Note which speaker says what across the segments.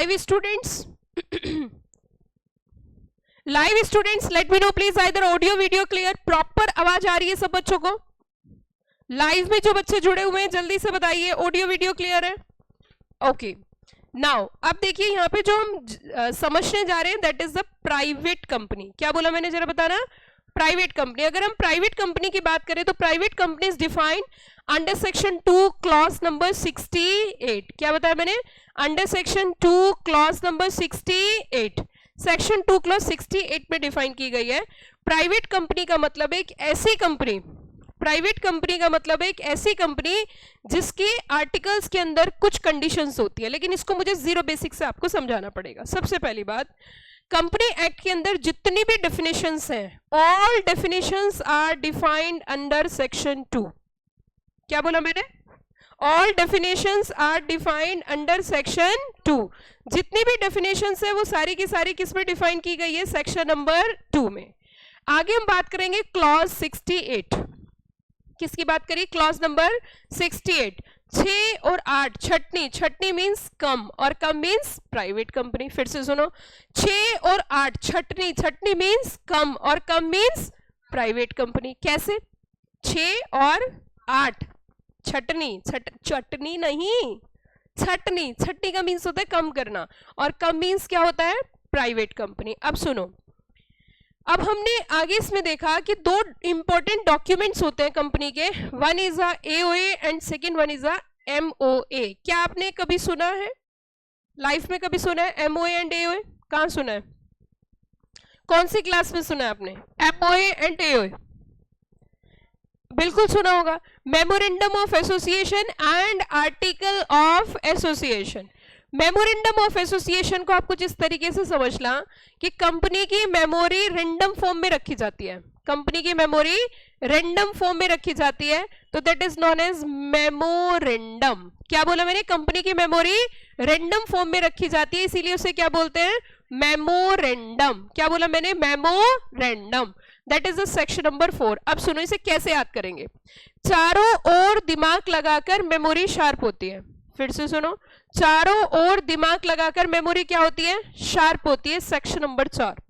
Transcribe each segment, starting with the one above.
Speaker 1: Live students, live students let me know please, either audio video clear, proper आवाज आ रही है सब बच्चों को? लाइव में जो बच्चे जुड़े हुए हैं जल्दी से बताइए ऑडियो वीडियो क्लियर है? ओके, नाउ अब देखिए यहाँ पे जो हम समझने जा रहे हैं that is the private company. क्या बोला मैंने, जरा बताना? Private company. अगर हम प्राइवेट कंपनी की बात करें तो private company is defined under section 2 clause number 68। क्या बताया मैंने? Under section 2 clause number 68, section 2 clause 68 में डिफाइन की गई है। प्राइवेट कंपनी का मतलब एक ऐसी कंपनी, प्राइवेट कंपनी का मतलब एक ऐसी कंपनी जिसके आर्टिकल्स के अंदर कुछ कंडीशंस होती है, लेकिन इसको मुझे जीरो बेसिक से आपको समझाना पड़ेगा। सबसे पहली बात, कंपनी एक्ट के अंदर जितनी भी डेफिनेशंस हैं, all definitions are defined under section 2। क्या बोला मैंने? All definitions are defined under section 2। जितनी भी डेफिनेशंस है वो सारी की सारी किस में डिफाइन की गई है? सेक्शन नंबर 2 में। आगे हम बात करेंगे क्लॉज 68। किसकी बात करिए? Clause number 68। 6 और 8 छटनी, छटनी मीन्स कम और कम मीन्स प्राइवेट कंपनी। फिर से सुनो, 6 और 8 छटनी, छटनी मीन्स कम और कम मीन्स प्राइवेट कंपनी। कैसे? 6 और 8 छटनी, चटनी नहीं, छटनी, छटनी का मीन्स होता है कम करना और कम मीन्स क्या होता है? Private company. अब सुनो, अब हमने आगे इसमें देखा कि दो इंपॉर्टेंट डॉक्यूमेंट्स होते हैं कंपनी के, one is a AOA and second one is a MOA. क्या आपने कभी सुना है, लाइफ में कभी सुना है एमओए एंड एओए? कहाँ सुना है? कौन सी क्लास में सुना है आपने एमओए एंड एओए? बिल्कुल सुना होगा, memorandum of association and article of association. Memorandum of association को आप कुछ इस तरीके से समझना कि कंपनी की मेमोरी रैंडम फॉर्म में रखी जाती है, कंपनी की मेमोरी रैंडम फॉर्म में रखी जाती है, तो that is known as memorandum. क्या बोला मैंने? कंपनी की मेमोरी रैंडम फॉर्म में रखी जाती है, इसीलिए उसे क्या बोलते हैं? मेमोरेंडम। क्या बोला मैंने? Memorandum. That is the section number 4। अब सुनो, इसे कैसे याद करेंगे? चारों ओर दिमाग लगाकर मेमोरी शार्प होती है। फिर से सुनो, चारों ओर दिमाग लगाकर मेमोरी क्या होती है? शार्प होती है। Section number 4।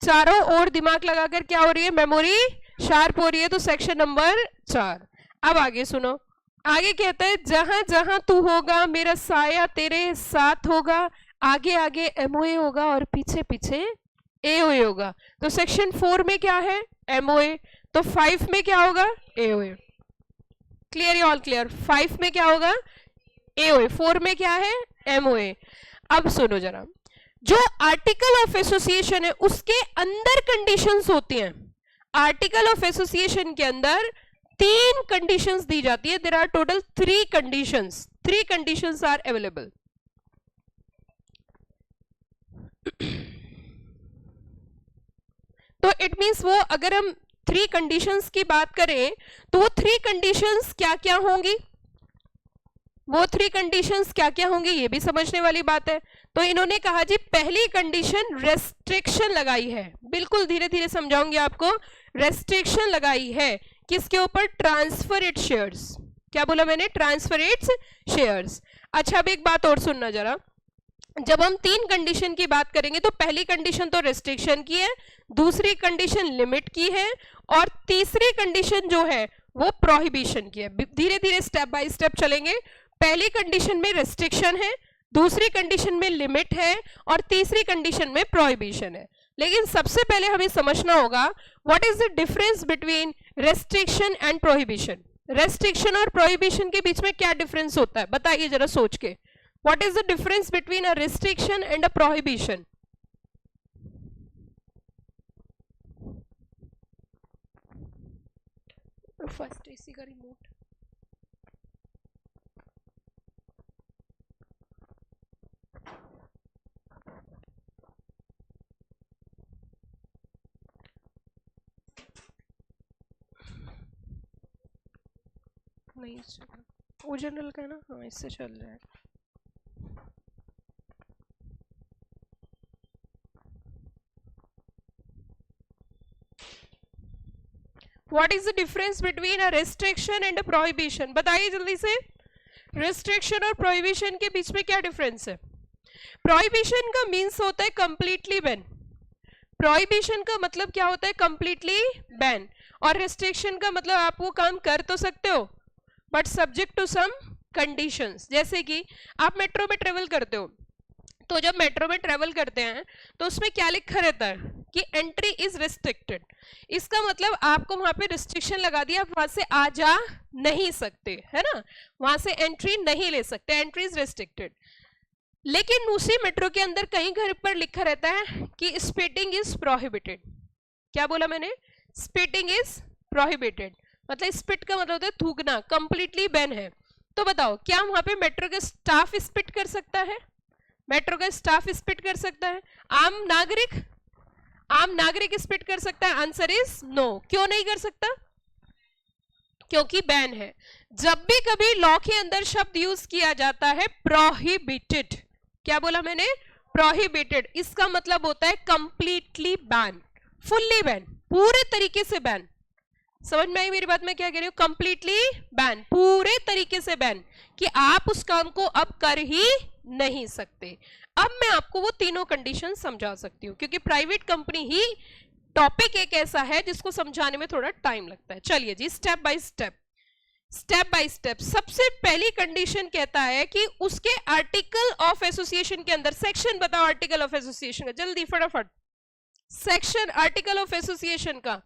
Speaker 1: चारों ओर दिमाग लगाकर क्या हो रही है? मेमोरी शार्प हो रही है, तो सेक्शन नंबर 4। अब आगे सुनो, आगे कहता है जहां जहां तू होगा मेरा साया तेरे साथ होगा, आगे आगे एमओए होगा और पीछे पीछे एओए होगा। तो सेक्शन 4 में क्या है? एमओए। तो 5 में क्या होगा? एओए। क्लियर? All clear? 5 में क्या होगा? एओए। 4 में क्या है? एमओए। अब सुनो जरा, जो आर्टिकल ऑफ एसोसिएशन है उसके अंदर कंडीशंस होती हैं। आर्टिकल ऑफ एसोसिएशन के अंदर 3 कंडीशंस दी जाती है। There are total 3 conditions. 3 conditions are available. तो इट मींस वो, अगर हम 3 कंडीशंस की बात करें तो वो 3 कंडीशंस क्या क्या होंगी? वो 3 कंडीशंस क्या क्या होंगी ये भी समझने वाली बात है। तो इन्होंने कहा जी पहली कंडीशन रेस्ट्रिक्शन लगाई है, बिल्कुल धीरे धीरे समझाऊंगी आपको। रेस्ट्रिक्शन लगाई है किसके ऊपर? Transfer it shares. क्या बोला मैंने? Transfer it's shares. अच्छा, अब एक बात और सुनना जरा, जब हम 3 कंडीशन की बात करेंगे तो पहली कंडीशन तो रेस्ट्रिक्शन की है, दूसरी कंडीशन लिमिट की है और तीसरी कंडीशन जो है वो प्रोहिबिशन की है। धीरे धीरे स्टेप बाय स्टेप चलेंगे। पहली कंडीशन में रेस्ट्रिक्शन है, दूसरी कंडीशन में लिमिट है और तीसरी कंडीशन में प्रोहिबिशन है। लेकिन सबसे पहले हमें समझना होगा what is the difference between restriction and prohibition. Restriction और प्रोहिबिशन के बीच में क्या डिफरेंस होता है बताइए जरा सोच के। What is the difference between a restriction and a prohibition? First AC का remote. नहीं वो जनरल का है ना, हाँ इससे चल रहा है। What is the difference between a restriction and a prohibition? बताइए जल्दी से। restriction और prohibition के बीच में क्या difference है? प्रोहिबिशन का मीन्स होता है कंप्लीटली बैन। प्रोहिबिशन का मतलब क्या होता है? Completely ban. और रेस्ट्रिक्शन का मतलब आप वो काम कर तो सकते हो but subject to some conditions. जैसे कि आप मेट्रो में ट्रेवल करते हो, तो जब मेट्रो में ट्रेवल करते हैं तो उसमें क्या लिखा रहता है कि एंट्री इज रिस्ट्रिक्टेड। इसका मतलब आपको वहां पे रिस्ट्रिक्शन लगा दिया, आप वहां से आ जा नहीं सकते, है ना, वहां से एंट्री नहीं ले सकते, एंट्री इज रिस्ट्रिक्टेड। लेकिन उसी मेट्रो के अंदर कहीं घर पर लिखा रहता है कि स्पीडिंग इज प्रोहिबिटेड। क्या बोला मैंने? स्पीडिंग इज प्रोहिबिटेड, मतलब स्पिट का मतलब होता है थूकना, कंप्लीटली बैन है। तो बताओ क्या वहां पे मेट्रो का स्टाफ स्पिट कर सकता है? मेट्रो का स्टाफ स्पिट कर सकता है? आम नागरिक स्पिट कर सकता है? Answer is no. क्यों नहीं कर सकता? क्योंकि बैन है। जब भी कभी लॉ के अंदर शब्द यूज किया जाता है प्रोहिबिटेड, क्या बोला मैंने? प्रोहिबिटेड, इसका मतलब होता है कंप्लीटली बैन, फुल्ली बैन, पूरे तरीके से बैन। समझ में आई मेरी बात? मैं क्या कह रही हूँ? कंप्लीटली बैन, पूरे तरीके से बैन, कि आप उस काम को अब कर ही नहीं सकते। अब मैं आपको वो तीनों कंडीशन समझा सकती हूँ, क्योंकि प्राइवेट कंपनी ही टॉपिक एक ऐसा है जिसको समझाने में थोड़ा टाइम लगता है। चलिए जी, स्टेप बाय स्टेप। सबसे पहली कंडीशन कहता है कि उसके आर्टिकल ऑफ एसोसिएशन के अंदर, सेक्शन बताओ आर्टिकल ऑफ एसोसिएशन का, जल्दी फटाफट। सेक्शन आर्टिकल ऑफ एसोसिएशन का,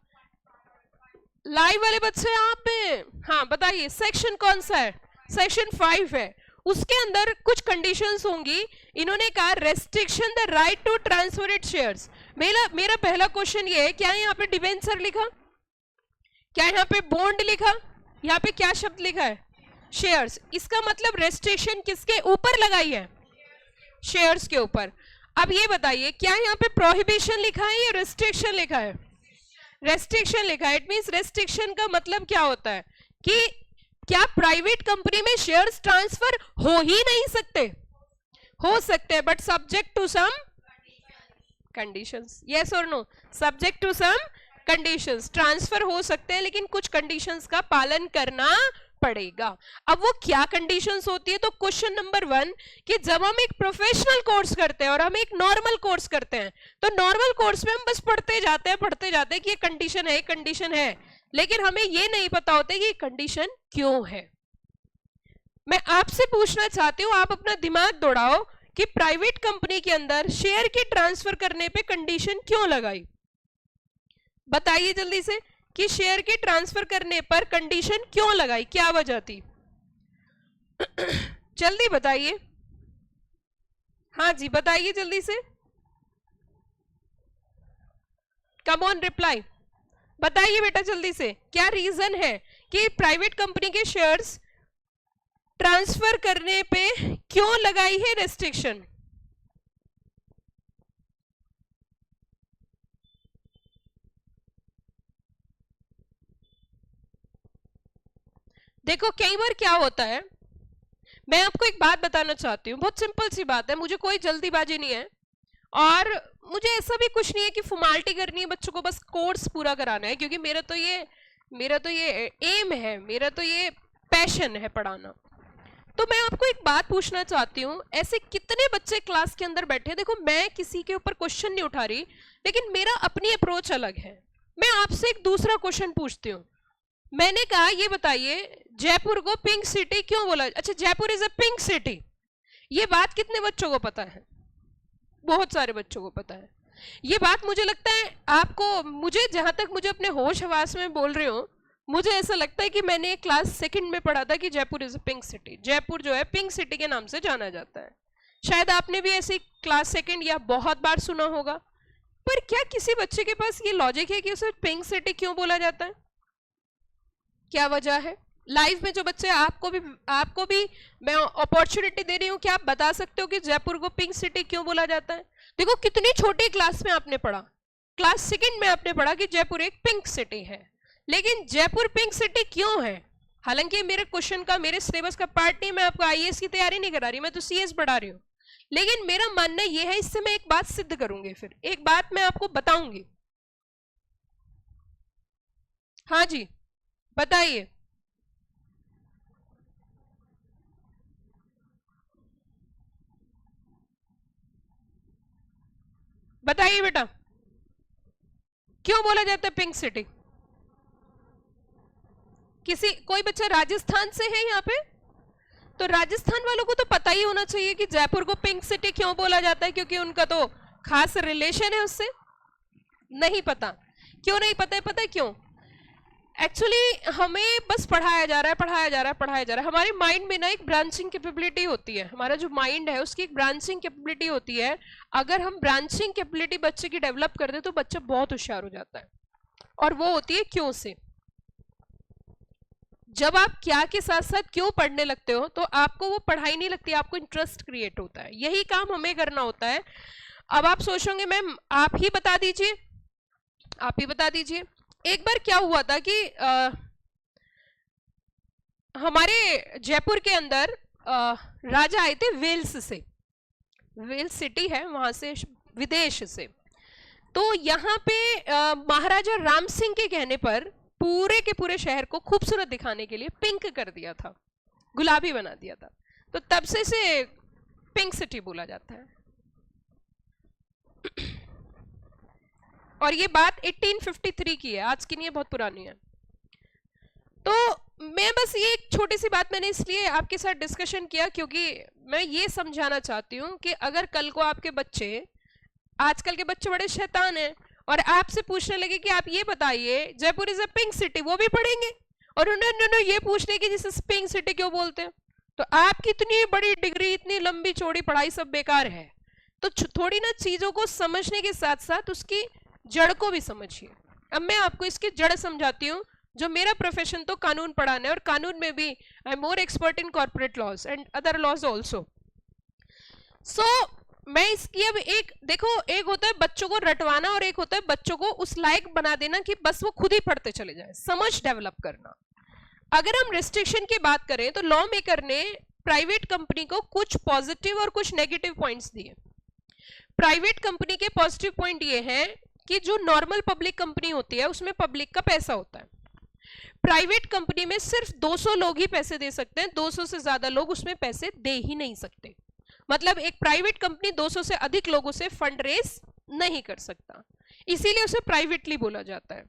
Speaker 1: लाइव वाले बच्चे आप में, हाँ बताइए सेक्शन कौन सा है? सेक्शन 5 है। उसके अंदर कुछ कंडीशंस होंगी। इन्होंने कहा restriction the right to transfer shares. मेरा पहला क्वेश्चन ये है, क्या यहाँ पे डिबेंचर लिखा? क्या यहाँ पे बॉन्ड लिखा? यहाँ पे क्या शब्द लिखा है? शेयर्स। इसका मतलब रेस्ट्रिक्शन किसके ऊपर लगाई है? शेयर्स के ऊपर। अब ये बताइए, क्या यहाँ पे प्रोहिबिशन लिखा है या रेस्ट्रिक्शन लिखा है? रेस्ट्रिक्शन लिखा है। इट मींस रेस्ट्रिक्शन का मतलब क्या होता है कि क्या प्राइवेट कंपनी में शेयर्स ट्रांसफर हो ही नहीं सकते? हो सकते हैं but subject to some conditions. Yes और no? Subject to some conditions. Transfer हो सकते हैं लेकिन कुछ कंडीशंस का पालन करना पड़ेगा। अब वो क्या कंडीशंस होती है? तो क्वेश्चन नंबर 1 कि जब हम एक प्रोफेशनल कोर्स करते हैं और हम एक नॉर्मल कोर्स करते हैं, तो नॉर्मल कोर्स में हम बस पढ़ते जाते हैं कि ये कंडीशन है, लेकिन हमें ये नहीं पता होता कि ये कंडीशन क्यों है। मैं आपसे पूछना चाहती हूं, आप अपना दिमाग दौड़ाओ कि प्राइवेट कंपनी के अंदर शेयर के ट्रांसफर करने पे कंडीशन क्यों लगाई? बताइए जल्दी से कि शेयर के ट्रांसफर करने पर कंडीशन क्यों लगाई, क्या वजह थी? जल्दी बताइए। हाँ जी बताइए जल्दी से, कम ऑन रिप्लाई। बताइए बेटा जल्दी से, क्या रीजन है कि प्राइवेट कंपनी के शेयर्स ट्रांसफर करने पे क्यों लगाई है रेस्ट्रिक्शन? देखो कई बार क्या होता है, मैं आपको एक बात बताना चाहती हूँ, बहुत सिंपल सी बात है, मुझे कोई जल्दीबाजी नहीं है और मुझे ऐसा भी कुछ नहीं है कि फॉर्मेलिटी करनी है बच्चों को, बस कोर्स पूरा कराना है, क्योंकि मेरा तो ये एम है, मेरा तो ये पैशन है पढ़ाना। तो मैं आपको एक बात पूछना चाहती हूँ, ऐसे कितने बच्चे क्लास के अंदर बैठे? देखो मैं किसी के ऊपर क्वेश्चन नहीं उठा रही, लेकिन मेरा अपनी अप्रोच अलग है। मैं आपसे एक दूसरा क्वेश्चन पूछती हूँ। मैंने कहा ये बताइए जयपुर को पिंक सिटी क्यों बोला? अच्छा, Jaipur is a pink city, ये बात कितने बच्चों को पता है? बहुत सारे बच्चों को पता है ये बात। मुझे लगता है आपको, मुझे जहां तक मुझे अपने होश हवास में बोल रही हूँ, मुझे ऐसा लगता है कि मैंने क्लास 2 में पढ़ा था कि Jaipur is a pink city. Jaipur जो है पिंक सिटी के नाम से जाना जाता है। शायद आपने भी ऐसी क्लास 2 या बहुत बार सुना होगा। पर क्या किसी बच्चे के पास ये लॉजिक है कि उसे पिंक सिटी क्यों बोला जाता है? क्या वजह है? लाइव में जो बच्चे, आपको भी मैं अपॉर्चुनिटी दे रही हूँ कि आप बता सकते हो कि जयपुर को पिंक सिटी क्यों बोला जाता है। देखो कितनी छोटी क्लास में आपने पढ़ा, क्लास 2 में आपने पढ़ा कि जयपुर एक पिंक सिटी है, लेकिन जयपुर पिंक सिटी क्यों है? हालांकि मेरे क्वेश्चन का, मेरे सिलेबस का पार्ट नहीं, मैं आपको आईएएस की तैयारी नहीं करा रही, मैं तो सीएस पढ़ा रही हूँ, लेकिन मेरा मानना यह है, इससे मैं एक बात सिद्ध करूंगी, फिर एक बात मैं आपको बताऊंगी। हाँ जी बताइए। बताइए बेटा, क्यों बोला जाता है पिंक सिटी? कोई बच्चा राजस्थान से है यहाँ पे? तो राजस्थान वालों को तो पता ही होना चाहिए कि जयपुर को पिंक सिटी क्यों बोला जाता है, क्योंकि उनका तो खास रिलेशन है उससे। नहीं पता? क्यों नहीं पता है? पता है क्यों? एक्चुअली हमें बस पढ़ाया जा रहा है। हमारे माइंड में ना एक ब्रांचिंग कैपेबिलिटी होती है, हमारा जो माइंड है उसकी एक ब्रांचिंग कैपेबिलिटी होती है। अगर हम ब्रांचिंग कैपेबिलिटी बच्चे की डेवलप कर दे तो बच्चा बहुत होशियार हो जाता है, और वो होती है क्यों से। जब आप क्या के साथ साथ क्यों पढ़ने लगते हो तो आपको वो पढ़ाई नहीं लगती, आपको इंटरेस्ट क्रिएट होता है। यही काम हमें करना होता है। अब आप सोचोगे मैम आप ही बता दीजिए। एक बार क्या हुआ था कि हमारे जयपुर के अंदर राजा आए थे वेल्स से, वेल्स सिटी है वहां से, विदेश से। तो यहाँ पे महाराजा राम सिंह के कहने पर पूरे के पूरे शहर को खूबसूरत दिखाने के लिए पिंक कर दिया था, गुलाबी बना दिया था। तो तब से इसे पिंक सिटी बोला जाता है। और ये बात 1853 की है, आज की नहीं है, बहुत पुरानी है। तो मैं बस ये एक छोटी सी बात मैंने इसलिए आपके साथ डिस्कशन किया क्योंकि मैं ये समझाना चाहती हूँ कि अगर कल को आपके बच्चे, आजकल के बच्चे बड़े शैतान हैं, और आपसे पूछने लगे कि आप ये बताइए Jaipur is a pink city, वो भी पढ़ेंगे और उन्होंने ये पूछने की जिसे पिंक सिटी क्यों बोलते हैं। तो आपकी इतनी बड़ी डिग्री, इतनी लंबी चौड़ी पढ़ाई सब बेकार है। तो थोड़ी ना चीजों को समझने के साथ साथ उसकी जड़ को भी समझिए। अब मैं आपको इसकी जड़ समझाती हूँ। जो मेरा प्रोफेशन तो कानून पढ़ाना है, और कानून में भी I am more expert in corporate laws and other laws also. So मैं इसकी अब एक देखो, एक होता है बच्चों को रटवाना और एक होता है बच्चों को उस लायक बना देना कि बस वो खुद ही पढ़ते चले जाए, समझ डेवलप करना। अगर हम रिस्ट्रिक्शन की बात करें तो लॉ मेकर ने प्राइवेट कंपनी को कुछ पॉजिटिव और कुछ नेगेटिव पॉइंट्स दिए। प्राइवेट कंपनी के पॉजिटिव पॉइंट ये हैं कि जो नॉर्मल पब्लिक कंपनी होती है उसमें पब्लिक का पैसा होता है। प्राइवेट कंपनी में सिर्फ 200 लोग ही पैसे दे सकते हैं, 200 से ज्यादा लोग उसमें पैसे दे ही नहीं सकते। मतलब एक प्राइवेट कंपनी 200 से अधिक लोगों से फंड रेस नहीं कर सकता, इसीलिए उसे प्राइवेटली बोला जाता है।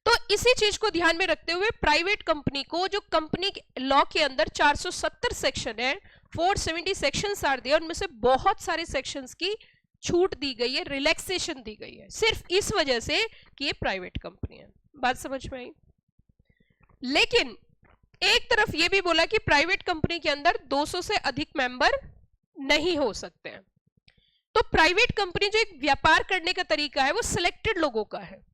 Speaker 1: तो इसी चीज को ध्यान में रखते हुए प्राइवेट कंपनी को, जो कंपनी लॉ के अंदर 470 सेक्शन है, 470 सेक्शंस आर दिए, उनमें से बहुत सारे सेक्शंस की छूट दी गई है, रिलैक्सेशन दी गई है, सिर्फ इस वजह से कि ये प्राइवेट कंपनी है। बात समझ में आई? लेकिन एक तरफ ये भी बोला कि प्राइवेट कंपनी के अंदर 200 से अधिक मेंबर नहीं हो सकते हैं। तो प्राइवेट कंपनी जो एक व्यापार करने का तरीका है वो सिलेक्टेड लोगों का है,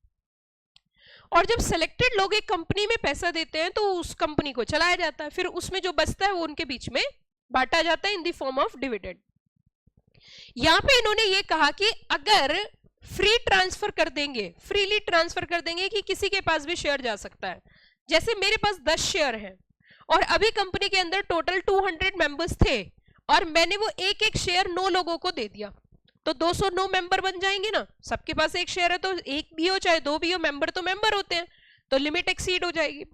Speaker 1: और जब सिलेक्टेड लोग एक कंपनी में पैसा देते हैं तो उस कंपनी को चलाया जाता है, फिर उसमें जो बचता है वो उनके बीच में बांटा जाता है in the form of dividend. यहां पे इन्होंने ये कहा कि अगर फ्री ट्रांसफर कर देंगे, फ्रीली ट्रांसफर कर देंगे कि किसी के पास भी शेयर जा सकता है। जैसे मेरे पास 10 शेयर हैं और अभी कंपनी के अंदर टोटल 200 मेंबर्स थे और मैंने वो एक एक शेयर 9 लोगों को दे दिया, तो 209 मेंबर बन जाएंगे ना। सबके पास एक शेयर है तो एक भी हो चाहे दो भी हो, मेंबर तो मेंबर होते हैं, तो लिमिट एक्सीड हो जाएगी।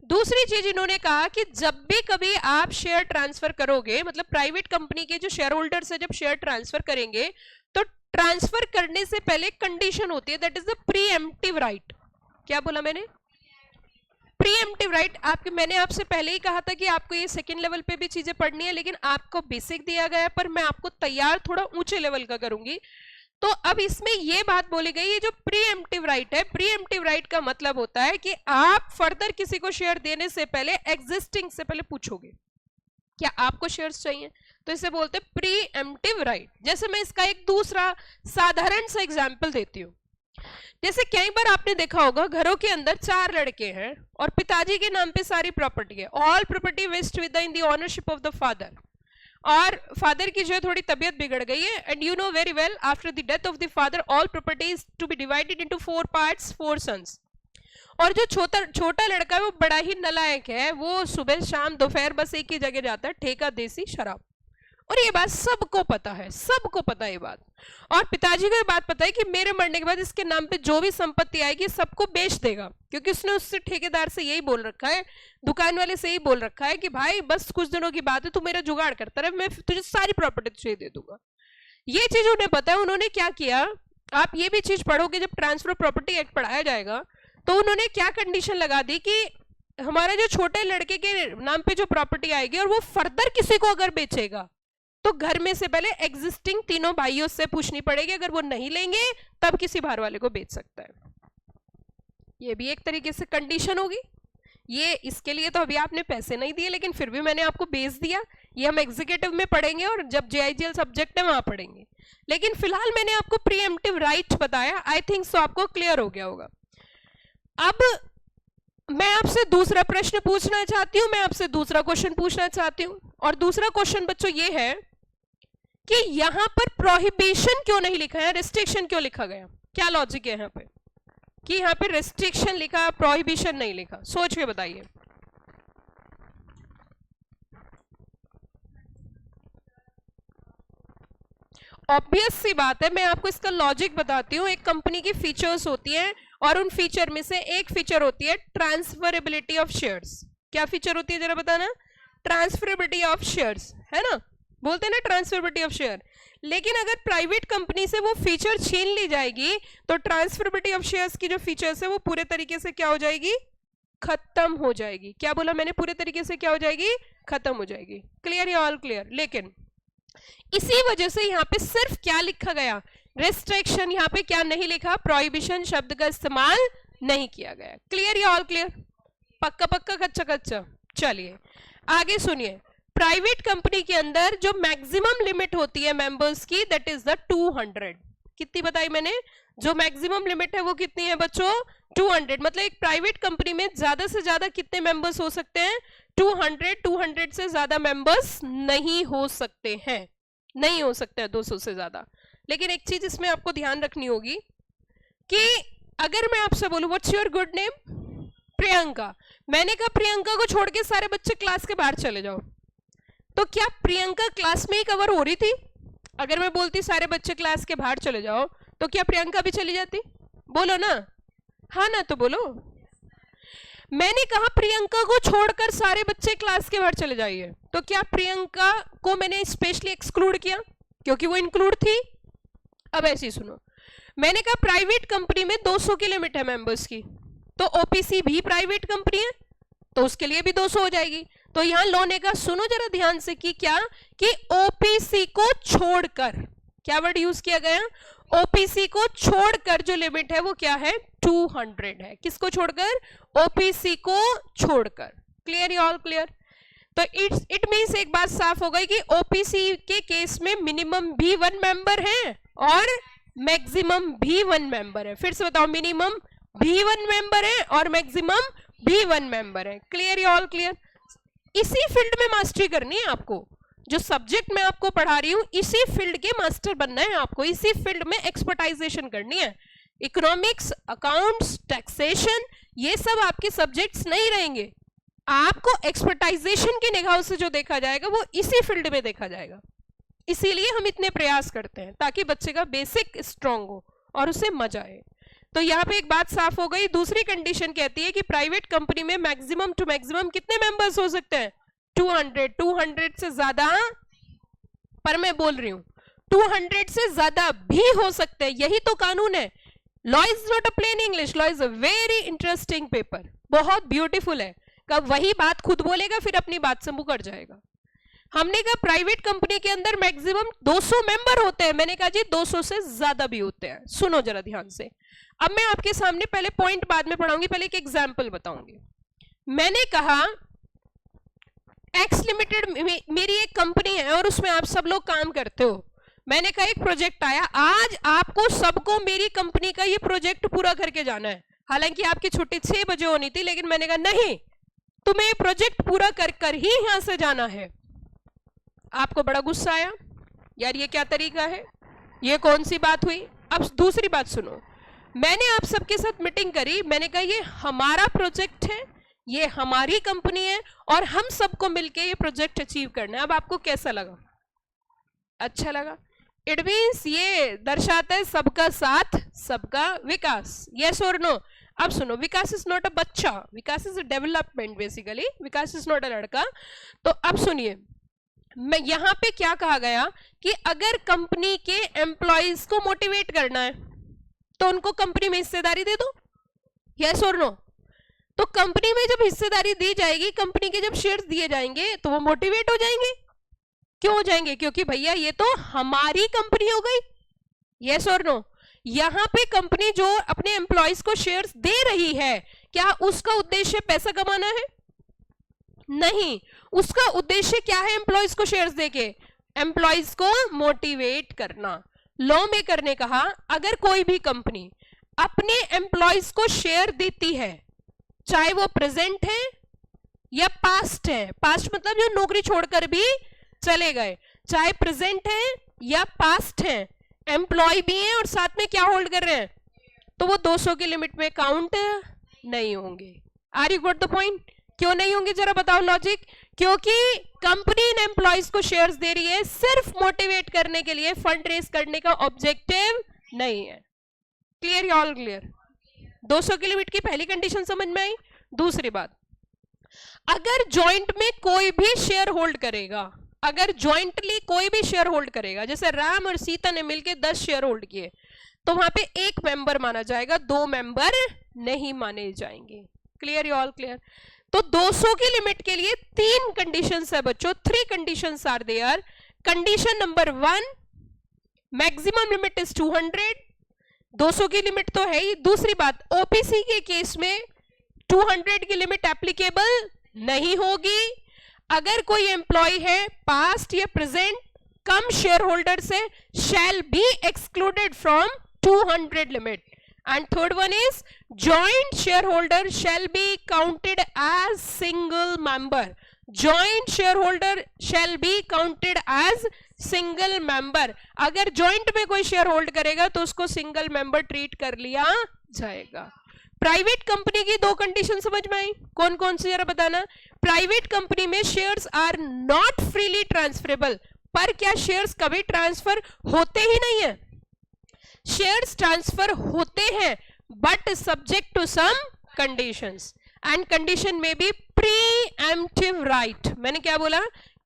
Speaker 1: दूसरी चीज इन्होंने कहा कि जब भी कभी आप शेयर ट्रांसफर करोगे, मतलब प्राइवेट कंपनी के जो शेयर होल्डर्स है जब शेयर ट्रांसफर करेंगे तो ट्रांसफर करने से पहले कंडीशन होती है, that is the pre-emptive right. क्या बोला मैंने? Pre-emptive right. मैंने आपसे पहले ही कहा था कि आपको ये सेकंड लेवल पे भी चीजें पढ़नी है, लेकिन आपको बेसिक दिया गया है, पर मैं आपको तैयार थोड़ा ऊंचे लेवल का करूंगी। तो अब इसमें ये बात बोली गई है, जो प्रीएम्प्टिव राइट है, प्रीएम्प्टिव राइट का मतलब होता है कि आप फर्दर किसी को शेयर देने से पहले एग्जिस्टिंग से पहले पूछोगे क्या आपको शेयर्स चाहिए, तो इसे बोलते हैं प्रीएम्प्टिव राइट। जैसे मैं इसका एक दूसरा साधारण सा एग्जाम्पल देती हूँ। जैसे कई बार आपने देखा होगा घरों के अंदर 4 लड़के हैं और पिताजी के नाम पे सारी प्रॉपर्टी है, all property vest with in the ownership of the father, और फादर की जो है थोड़ी तबीयत बिगड़ गई है, and you know very well after the death of the father all property is to be divided into 4 parts, 4 sons. और जो छोटा लड़का है वो बड़ा ही नालायक है, वो सुबह शाम दोपहर बस एक ही जगह जाता है, ठेका देसी शराब। और ये बात सबको पता है, सबको पता है ये बात। और पिताजी को ये बात पता है कि मेरे मरने के बाद इसके नाम पे जो भी संपत्ति आएगी सबको बेच देगा, क्योंकि उसने उससे ठेकेदार से यही बोल रखा है, दुकान वाले से यही बोल रखा है कि भाई बस कुछ दिनों की बात है, तू मेरा जुगाड़ करता रहे, मैं तुझे सारी प्रॉपर्टी तुझे दे दूंगा। ये चीज उन्हें पता है, उन्होंने क्या किया, आप ये भी चीज पढ़ोगे जब ट्रांसफर प्रॉपर्टी एक्ट पढ़ाया जाएगा, तो उन्होंने क्या कंडीशन लगा दी कि हमारे जो छोटे लड़के के नाम पे जो प्रॉपर्टी आएगी और वो फर्दर किसी को अगर बेचेगा तो घर में से पहले एग्जिस्टिंग तीनों भाइयों से पूछनी पड़ेगी, अगर वो नहीं लेंगे तब किसी बाहर वाले को बेच सकता है। ये भी एक तरीके से कंडीशन होगी। ये इसके लिए तो अभी आपने पैसे नहीं दिए, लेकिन फिर भी मैंने आपको बेच दिया। ये हम एग्जीक्यूटिव में पढ़ेंगे और जब JIGL सब्जेक्ट है वहां पढ़ेंगे, लेकिन फिलहाल मैंने आपको प्रीएम्प्टिव राइट बताया। आई थिंक सो आपको क्लियर हो गया होगा। अब मैं आपसे दूसरा प्रश्न पूछना चाहती हूं, मैं आपसे दूसरा क्वेश्चन पूछना चाहती हूं, और दूसरा क्वेश्चन बच्चों ये है कि यहां पर प्रोहिबिशन क्यों नहीं लिखा है, रिस्ट्रिक्शन क्यों लिखा गया? क्या लॉजिक है यहां पे कि यहां पे रिस्ट्रिक्शन लिखा, प्रोहिबिशन नहीं लिखा? सोच के बताइए। ऑब्वियस सी बात है, मैं आपको इसका लॉजिक बताती हूँ। एक कंपनी की फीचर्स होती हैं और उन फीचर में से एक फीचर होती है ट्रांसफरेबिलिटी ऑफ शेयर्स। क्या फीचर होती है जरा बताना? ट्रांसफरेबिलिटी ऑफ शेयर्स, है ना, बोलते हैं ना ट्रांसफरेबिलिटी ऑफ शेयर। लेकिन अगर प्राइवेट कंपनी से वो फीचर छीन ली जाएगी तो ट्रांसफरेबिलिटी ऑफ शेयर्स की जो फीचर्स है वो पूरे तरीके से क्या हो जाएगी? खत्म हो जाएगी। क्या बोला मैंने? पूरे तरीके से क्या हो जाएगी? खत्म हो जाएगी। क्लियर या ऑल क्लियर? लेकिन इसी वजह से यहाँ पे सिर्फ क्या लिखा गया? रेस्ट्रिक्शन। यहाँ पे क्या नहीं लिखा? प्रोहिबिशन शब्द का इस्तेमाल नहीं किया गया। क्लियर या ऑल क्लियर? पक्का पक्का, कच्चा कच्चा? चलिए आगे सुनिए। प्राइवेट कंपनी के अंदर जो मैक्सिमम लिमिट होती है मेंबर्स की, दैट इज द 200। कितनी बताई मैंने? जो मैक्सिमम लिमिट है वो कितनी है बच्चों? 200। मतलब एक प्राइवेट कंपनी में ज्यादा से ज्यादा कितने मेंबर्स हो सकते हैं? 200। 200 से ज्यादा मेंबर्स नहीं हो सकते हैं, नहीं हो सकते हैं 200 से ज्यादा। लेकिन एक चीज इसमें आपको ध्यान रखनी होगी कि अगर मैं आपसे बोलूं what's your good name? Priyanka. मैंने कहा प्रियंका को छोड़ के सारे बच्चे क्लास के बाहर चले जाओ, तो क्या प्रियंका क्लास में ही कवर हो रही थी? अगर मैं बोलती सारे बच्चे क्लास के बाहर चले जाओ तो क्या प्रियंका भी चली जाती? बोलो ना, हाँ ना तो बोलो। मैंने कहा प्रियंका को छोड़कर सारे बच्चे क्लास के बाहर चले जाइए, तो क्या प्रियंका को मैंने स्पेशली एक्सक्लूड किया क्योंकि वो इंक्लूड थी? अब ऐसे ही सुनो, मैंने कहा प्राइवेट कंपनी में 200 की लिमिट है मेंबर्स की, तो ओपीसी भी प्राइवेट कंपनी है तो उसके लिए भी 200 हो जाएगी। तो यहां लॉ ने कहा सुनो जरा ध्यान से कि क्या कि ओपीसी को छोड़कर, क्या वर्ड यूज किया गया? ओपीसी को छोड़कर जो लिमिट है वो क्या है? 200 है। किसको छोड़कर? ओपीसी को छोड़कर। क्लियर या ऑल क्लियर? तो इट मींस एक बात साफ हो गई कि ओपीसी के केस में मिनिमम भी 1 मेंबर है और मैक्सिमम भी 1 मेंबर है। फिर से बताओ, मिनिमम भी 1 मेंबर है और मैक्सिमम भी 1 मेंबर है। क्लियर या ऑल क्लियर? इसी फील्ड में मास्टरी करनी है आपको, जो सब्जेक्ट मैं आपको पढ़ा रही हूं इसी फील्ड के मास्टर बनना है आपको, इसी फील्ड में एक्सपर्टाइजेशन करनी है। इकोनॉमिक्स, अकाउंट्स, टैक्सेशन, ये सब आपके सब्जेक्ट्स नहीं रहेंगे। आपको एक्सपर्टाइजेशन की निगाहों से जो देखा जाएगा वो इसी फील्ड में देखा जाएगा। इसीलिए हम इतने प्रयास करते हैं ताकि बच्चे का बेसिक स्ट्रांग हो और उसे मजा आए। तो यहाँ पे एक बात साफ हो गई। दूसरी कंडीशन कहती है कि प्राइवेट कंपनी में मैक्सिमम टू मैक्सिमम कितने मेंबर्स हो सकते हैं? 200। 200 से ज्यादा, पर मैं बोल रही हूं 200 से ज्यादा भी हो सकते हैं। यही तो कानून है। Law is not a plain English, law is a very interesting paper, बहुत ब्यूटीफुल है। कब वही बात खुद बोलेगा फिर अपनी बात से मुकर जाएगा। हमने कहा प्राइवेट कंपनी के अंदर मैक्सिमम 200 मेंबर होते हैं, मैंने कहा जी 200 से ज्यादा भी होते हैं। सुनो जरा ध्यान से। अब मैं आपके सामने पहले पॉइंट बाद में पढ़ाऊंगी, पहले एक एग्जांपल बताऊंगी। मैंने कहा एक्स लिमिटेड मेरी एक कंपनी है और उसमें आप सब लोग काम करते हो। मैंने कहा एक प्रोजेक्ट आया, आज आपको सबको मेरी कंपनी का ये प्रोजेक्ट पूरा करके जाना है। हालांकि आपकी छुट्टी 6 बजे होनी थी, लेकिन मैंने कहा नहीं, तुम्हें ये प्रोजेक्ट पूरा कर ही यहां से जाना है। आपको बड़ा गुस्सा आया, यार ये क्या तरीका है, ये कौन सी बात हुई। अब दूसरी बात सुनो, मैंने आप सबके साथ मीटिंग करी, मैंने कहा ये हमारा प्रोजेक्ट है, ये हमारी कंपनी है और हम सबको मिलके ये प्रोजेक्ट अचीव करना है। अब आपको कैसा लगा? अच्छा लगा? इट मींस ये दर्शाता है सबका साथ सबका विकास। यस और नो? अब सुनो, विकास इज नॉट अ बच्चा, Vikas is a development basically, Vikas is not a लड़का। तो अब सुनिए, यहां पे क्या कहा गया कि अगर कंपनी के एम्प्लॉइज को मोटिवेट करना है तो उनको कंपनी में हिस्सेदारी दे दो, यस और नो। तो कंपनी में जब हिस्सेदारी दी जाएगी, कंपनी के जब शेयर्स दिए जाएंगे तो वो मोटिवेट हो जाएंगे। क्यों हो जाएंगे? क्योंकि भैया ये तो हमारी कंपनी हो गई, यस और नो। यहां पे कंपनी जो अपने एम्प्लॉइज को शेयर्स दे रही है, क्या उसका उद्देश्य पैसा कमाना है? नहीं, उसका उद्देश्य क्या है एम्प्लॉइज को शेयर्स देके? एम्प्लॉइज को मोटिवेट करना। लॉ मेकर ने कहा अगर कोई भी कंपनी अपने एम्प्लॉइज को शेयर देती है, चाहे वो प्रेजेंट है या पास्ट है, पास्ट मतलब जो नौकरी छोड़कर भी चले गए, चाहे प्रेजेंट है या पास्ट है, एम्प्लॉय भी है और साथ में क्या होल्ड कर रहे हैं, तो वो 200 की लिमिट में काउंट नहीं होंगे। Are you got the point? क्यों नहीं होंगे जरा बताओ लॉजिक। क्योंकि कंपनी इन एम्प्लॉइज को शेयर्स दे रही है सिर्फ मोटिवेट करने के लिए, फंड रेज करने का ऑब्जेक्टिव नहीं है। क्लियर? All clear? 200 की लिमिट की पहली कंडीशन समझ में आई। दूसरी बात, अगर जॉइंट में कोई भी शेयर होल्ड करेगा, अगर जॉइंटली कोई भी शेयर होल्ड करेगा, जैसे राम और सीता ने मिलकर 10 शेयर होल्ड किए, तो वहां पे एक मेंबर माना जाएगा, 2 मेंबर नहीं माने जाएंगे। क्लियर? All clear? तो 200 की लिमिट के लिए 3 कंडीशंस है बच्चों, 3 conditions are there. Condition number 1, maximum limit is 200, 200 की लिमिट तो है ही। दूसरी बात, ओपीसी के केस में 200 की लिमिट एप्लीकेबल नहीं होगी। अगर कोई एम्प्लॉय है पास्ट या प्रेजेंट कम शेयर होल्डर से, शैल be excluded from 200 limit. And third one is joint shareholder shall be counted as single member. Joint shareholder shall be counted as single member. अगर joint में कोई शेयर होल्ड करेगा तो उसको single member treat कर लिया जाएगा। प्राइवेट कंपनी की 2 कंडीशन समझ में आई? कौन कौन सी जरा बताना। प्राइवेट कंपनी में shares are not freely transferable, पर क्या शेयर्स कभी ट्रांसफर होते ही नहीं है? शेयर्स ट्रांसफर होते हैं but subject to some conditions, and condition में भी प्रीएम्प्टिव राइट। मैंने क्या बोला?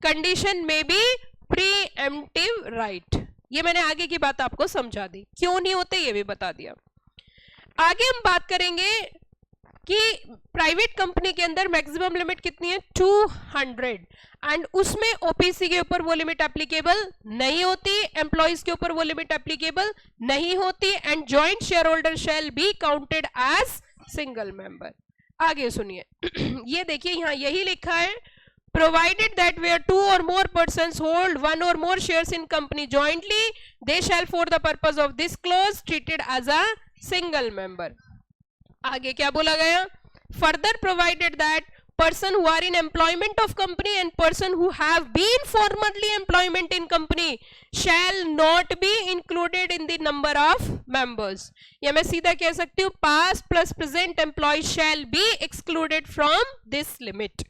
Speaker 1: कंडीशन में भी प्रीएम्प्टिव राइट। ये मैंने आगे की बात आपको समझा दी, क्यों नहीं होते ये भी बता दिया। आगे हम बात करेंगे कि प्राइवेट कंपनी के अंदर मैक्सिमम लिमिट कितनी है? 200, एंड उसमें ओपीसी के ऊपर वो लिमिट एप्लीकेबल नहीं होती, एम्प्लॉइज के ऊपर वो लिमिट एप्लीकेबल नहीं होती, and joint share holder shall be counted as single member. आगे सुनिए ये देखिए यहां यही लिखा है, provided that where 2 or more persons hold 1 or more shares in company jointly, they shall for the purpose of this clause treated as a single member. आगे क्या बोला गया? Further provided that person who are in employment of company and person who have been formerly employment in company shall not be included in the number of members. या मैं सीधा कह सकती हूँ past plus present employees shall be excluded from this limit.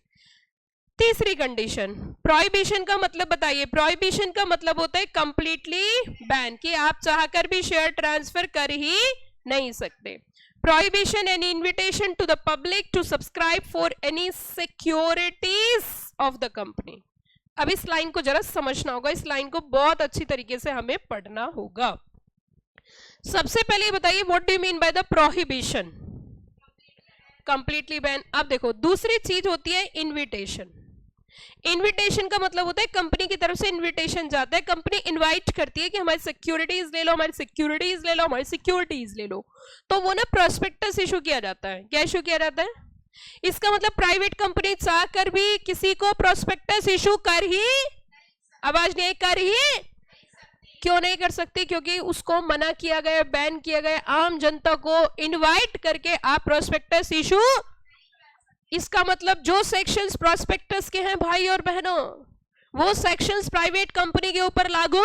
Speaker 1: तीसरी condition, prohibition का मतलब बताइए। प्रोहिबिशन का मतलब होता है कंप्लीटली बैन, कि आप चाहकर भी शेयर ट्रांसफर कर ही नहीं सकते। Prohibition and invitation to the public to subscribe for any securities of the company. अब इस लाइन को जरा समझना होगा, इस लाइन को बहुत अच्छी तरीके से हमें पढ़ना होगा। सबसे पहले बताइए what do you mean by the prohibition? Completely ban. अब देखो दूसरी चीज होती है इनविटेशन। इनविटेशन का मतलब होता है कंपनी की तरफ से इनविटेशन जाता है, कंपनी इनवाइट करती है कि हमारी सिक्योरिटीज ले लो, हमारी सिक्योरिटीज ले लो, हमारी सिक्योरिटीज ले लो, तो वो ना प्रोस्पेक्टस इशू किया जाता है। क्या इशू किया जाता है? इसका मतलब प्राइवेट कंपनी चाहकर भी किसी को प्रोस्पेक्टस इशू कर ही, आवाज नहीं, कर ही क्यों नहीं कर सकती? क्योंकि उसको मना किया गया, बैन किया गया। आम जनता को इनवाइट करके आप प्रोस्पेक्टस इशू, इसका मतलब जो सेक्शंस प्रोस्पेक्टस के हैं भाई और बहनों, वो सेक्शंस प्राइवेट कंपनी के ऊपर लागू।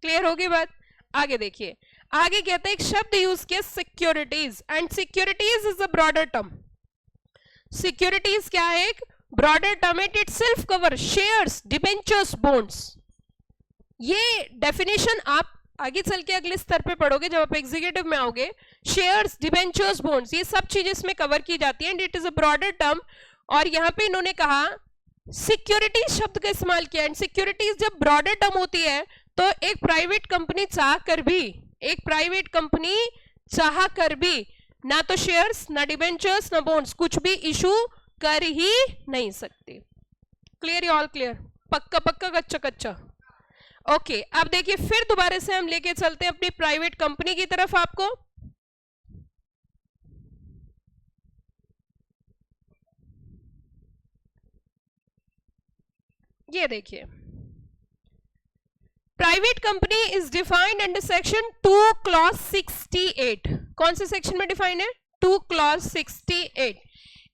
Speaker 1: क्लियर होगी बात? आगे देखिए, आगे कहते हैं एक शब्द यूज किया securities, and securities is a broader term. Securities क्या है? एक broader term, it self cover shares, debentures, bonds. ये डेफिनेशन आप आगे चल के अगले स्तर पे पढ़ोगे जब आप एग्जीक्यूटिव में आओगे। शेयर्स, डिबेंचर्स, बॉन्ड्स, ये सब चीजें इसमें कवर की जाती है, and it is a broader term. और यहां पे इन्होंने कहा सिक्योरिटीज शब्द का इस्तेमाल किया। एंड सिक्योरिटीज जब ब्रॉडर टर्म होती है तो एक प्राइवेट कंपनी चाह कर भी ना तो शेयर्स, ना डिबेंचर्स, ना बॉन्ड्स कुछ भी इशू कर ही नहीं सकती। Clear, all clear? पक्का पक्का, कच्चा कच्चा? ओके, अब देखिए फिर दोबारा से हम लेके चलते हैं अपनी प्राइवेट कंपनी की तरफ आपको। ये देखिए, private company is defined under section 2 clause 68। कौन से सेक्शन में डिफाइंड है? 2 क्लॉज 68।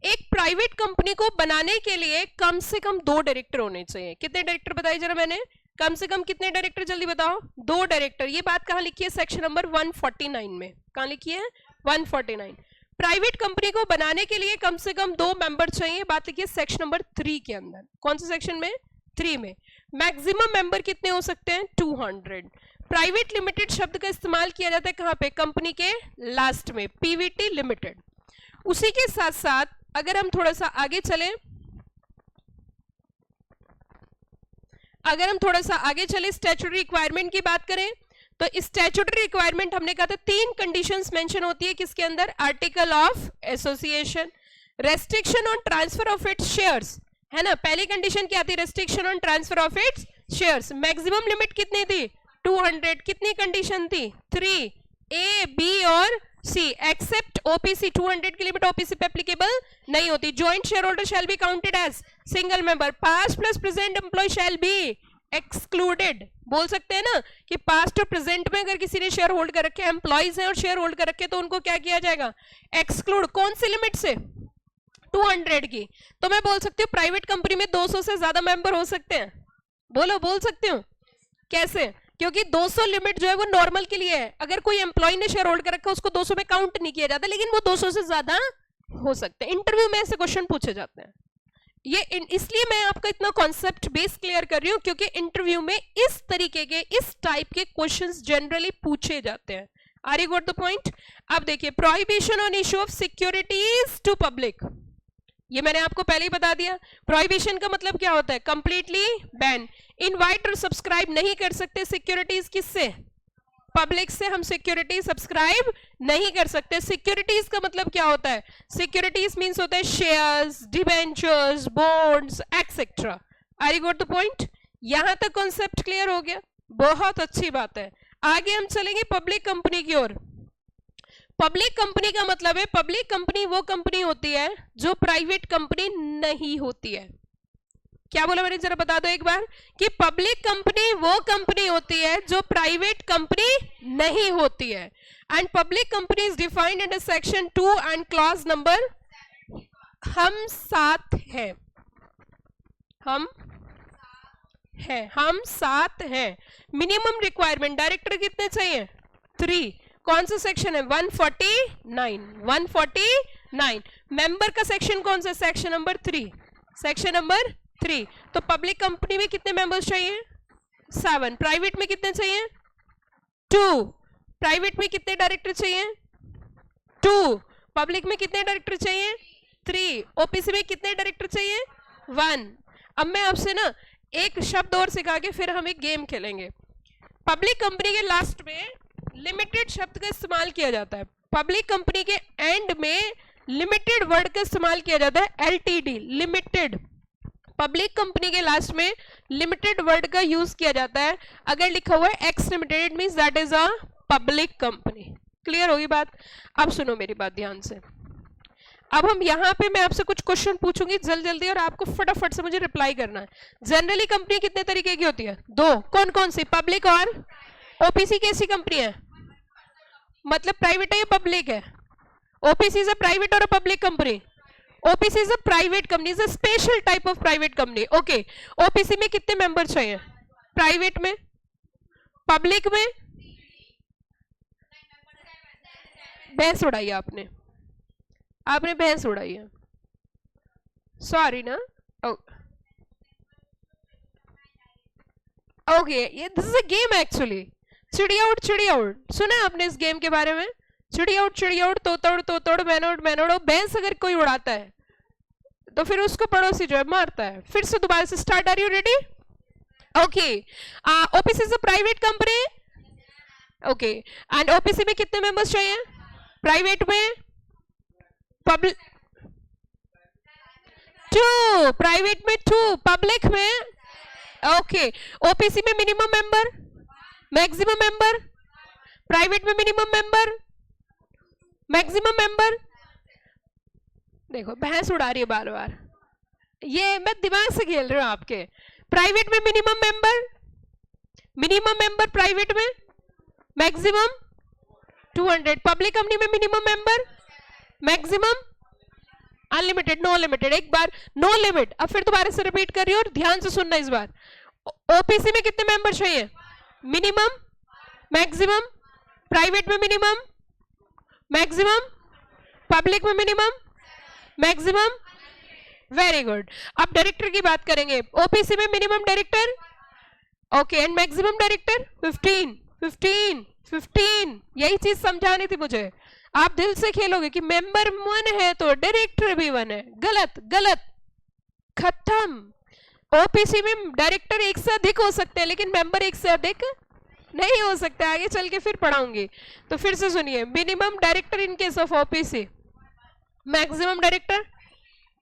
Speaker 1: एक प्राइवेट कंपनी को बनाने के लिए कम से कम 2 डायरेक्टर होने चाहिए। कितने डायरेक्टर बताए जरा मैंने? कम से कम कितने डायरेक्टर, जल्दी बताओ? 2 डायरेक्टर। ये बात कहां लिखी है? सेक्शन नंबर 149 में। कहां लिखी है? 149। प्राइवेट कंपनी को बनाने के लिए कम से कम 2 मेंबर चाहिए, बात लिखी है सेक्शन नंबर 3 के अंदर। कौन से सेक्शन में? 3 में। मैक्सिमम मेंबर कितने हो सकते हैं? 200। प्राइवेट लिमिटेड शब्द का इस्तेमाल किया जाता है कहां पे? कंपनी के लास्ट में, पीवीटी लिमिटेड। उसी के साथ साथ अगर हम थोड़ा सा आगे चले, स्टैट्यूटरी रिक्वायरमेंट की बात करें तो स्टैट्यूटरी रिक्वायरमेंट हमने कहा था 3 कंडीशंस मेंशन होती है। किसके अंदर? Article of association, restriction on transfer of its shares, है ना? पहली कंडीशन क्या थी? Restriction on transfer of its shares. Maximum limit कितनी थी? 200। कितनी कंडीशन थी? 3, ए, बी और सी। एक्सेप्ट ओपीसी, 200 की लिमिट ओपीसी पे एप्लीकेबल नहीं होती। Joint share holder shall be counted as single member. Past plus present employ shall be excluded. बोल सकते हैं ना कि पास्ट और प्रेजेंट में अगर किसी ने शेयर होल्ड कर रखे, एम्प्लॉयज हैं और शेयर होल्ड कर रखे, तो उनको क्या किया जाएगा? एक्सक्लूड। कौन सी लिमिट से? 200 की। तो मैं बोल सकती हूँ प्राइवेट कंपनी में 200 से ज्यादा मेंबर हो सकते हैं। बोल सकती हूँ? कैसे? क्योंकि 200 लिमिट जो है वो नॉर्मल के लिए है। अगर कोई एम्प्लॉय ने शेयर होल्ड कर रखा है उसको 200 में काउंट नहीं किया जाता, लेकिन वो 200 से ज्यादा हो सकते हैं। इंटरव्यू में ऐसे क्वेश्चन पूछे जाते हैं। ये इसलिए मैं आपका इतना कॉन्सेप्ट बेस क्लियर कर रही हूं क्योंकि इंटरव्यू में इस तरीके के, इस टाइप के क्वेश्चंस जनरली पूछे जाते हैं। Are you got the point? अब देखिए, prohibition on issue of securities to public, ये मैंने आपको पहले ही बता दिया। प्रोहिबिशन का मतलब क्या होता है? Completely ban. इनवाइट और सब्सक्राइब नहीं कर सकते सिक्योरिटीज। किससे? पब्लिक से हम सिक्योरिटी सब्सक्राइब नहीं कर सकते। सिक्योरिटीज का मतलब क्या होता है? सिक्योरिटीज मींस होता है shares, debentures, bonds etcetera. Are you got the point? यहां तक कॉन्सेप्ट क्लियर हो गया? बहुत अच्छी बात है। आगे हम चलेंगे पब्लिक कंपनी की ओर। पब्लिक कंपनी का मतलब है, पब्लिक कंपनी वो कंपनी होती है जो प्राइवेट कंपनी नहीं होती है। क्या बोला मैंने? जरा बता दो एक बार कि पब्लिक कंपनी वो कंपनी होती है जो प्राइवेट कंपनी नहीं होती है। And public company is defined under section 2 and clause number, हम 7 हैं। हम 7 हैं। मिनिमम रिक्वायरमेंट डायरेक्टर कितने चाहिए? 3। कौन सा सेक्शन है? 149। मेंबर का सेक्शन कौन सा? Section number 3। Section number 3। तो पब्लिक कंपनी में कितने मेंबर्स चाहिए? 7। प्राइवेट में कितने चाहिए? 2। प्राइवेट में कितने डायरेक्टर चाहिए? 2। पब्लिक में कितने डायरेक्टर चाहिए? 3। ओपीसी में कितने डायरेक्टर चाहिए? 1। अब मैं आपसे ना एक शब्द और सिखा के फिर हम एक गेम खेलेंगे। पब्लिक कंपनी के लास्ट में लिमिटेड शब्द का इस्तेमाल किया जाता है। पब्लिक कंपनी के एंड में लिमिटेड वर्ड का इस्तेमाल किया जाता है, एलटीडी, लिमिटेड। पब्लिक कंपनी के लास्ट में लिमिटेड वर्ड का यूज किया जाता है। अगर लिखा हुआ है x limited, means that is a public company. Clear होगी बात? अब सुनो मेरी बात ध्यान से। अब हम यहाँ पे मैं आपसे कुछ क्वेश्चन पूछूंगी जल्दी और आपको फटाफट से मुझे रिप्लाई करना है। जनरली कंपनी कितने तरीके की होती है? 2। कौन कौन सी? पब्लिक और ओपीसी। कैसी कंपनी है? मतलब प्राइवेट है या पब्लिक है? ओपीसी इज अ प्राइवेट और a public company? OPC is a private company, is a special type of private company. Okay, OPC में कितने मेंबर चाहिए? प्राइवेट में? पब्लिक में? भैंस उड़ाई आपने भैंस उड़ाई है। सॉरी ना। ओके, ये this is a game actually. चिड़िया उड़ सुना है आपने इस गेम के बारे में? चिड़िया उड़ तोता उड़ मैना उड़। भैंस अगर कोई उड़ाता है तो फिर उसको पड़ोसी जो है मारता है। फिर से दोबारा से start, are you ready? Okay, OPC is a private company. Okay, and OPC में कितने मेंबर्स चाहिए? प्राइवेट में पब्लिक 2, प्राइवेट में 2, पब्लिक में ओके। ओपीसी में minimum member, maximum member, private में मिनिमम मेंबर, मैक्सिमम मेंबर। देखो भैंस उड़ा रही है बार बार, ये मैं दिमाग से खेल रही हूं आपके। प्राइवेट में मिनिमम मेंबर प्राइवेट में, मैक्सिमम 200, पब्लिक कंपनी में minimum member, maximum unlimited, no limited. एक बार नो लिमिट, अब फिर दोबारा से रिपीट कर रही हूं और ध्यान से सुनना इस बार। ओपीसी में कितने मेंबर चाहिए? मिनिमम, मैक्सिमम, प्राइवेट में मिनिमम, मैक्सिमम, पब्लिक में मिनिमम, मैक्सिमम। Very good. अब डायरेक्टर की बात करेंगे। ओपीसी में minimum director, okay, and maximum director 15, 15, 15। यही चीज समझानी थी मुझे। आप दिल से खेलोगे कि मेंबर 1 है तो डायरेक्टर भी 1 है। गलत, गलत, खत्म। ओपीसी में डायरेक्टर एक से अधिक हो सकते हैं लेकिन मेंबर एक से अधिक नहीं हो सकते। आगे चल के फिर पढ़ाऊंगी, तो फिर से सुनिए। Minimum director in case of OPC, maximum director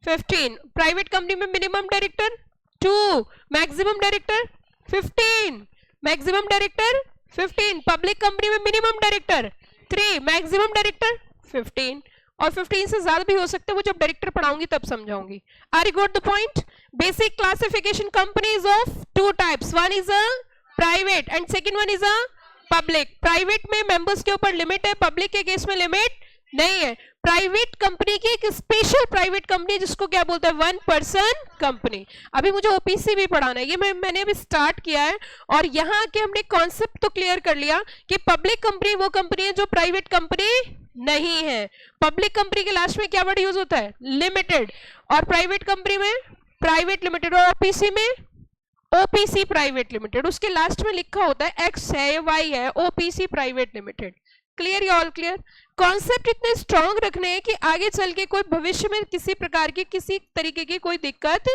Speaker 1: 15, private company में minimum director 2, maximum director 15, maximum director 15, public company में मिनिमम डायरेक्टर 3, मैक्सिमम डायरेक्टर 15, और 15 से ज्यादा भी हो सकते हैं, वो जब डायरेक्टर पढ़ाऊंगी तब समझाऊंगी। Are you got the point? Basic classification companies of 2 types, one is a private and second one is a public. Private में मेंबर्स के ऊपर लिमिट है, पब्लिक के केस में लिमिट नहीं है। प्राइवेट कंपनी की एक स्पेशल प्राइवेट कंपनी जिसको क्या बोलते हैं? 1 पर्सन कंपनी। अभी मुझे ओपीसी भी पढ़ाना है, ये मैंने अभी स्टार्ट किया है, और यहाँ के हमने कॉन्सेप्ट तो क्लियर कर लिया कि पब्लिक कंपनी वो कंपनी है जो प्राइवेट कंपनी नहीं है। पब्लिक कंपनी के लास्ट में क्या वर्ड यूज होता है? लिमिटेड। और प्राइवेट कंपनी में प्राइवेट लिमिटेड, और ओपीसी में ओपीसी प्राइवेट लिमिटेड। उसके लास्ट में लिखा होता है एक्स है, वाई है, ओपीसी प्राइवेट लिमिटेड। क्लियर या ऑल क्लियर? कॉन्सेप्ट इतने स्ट्रॉन्ग रखने हैं कि आगे चल के कोई भविष्य में किसी प्रकार की किसी तरीके की कोई दिक्कत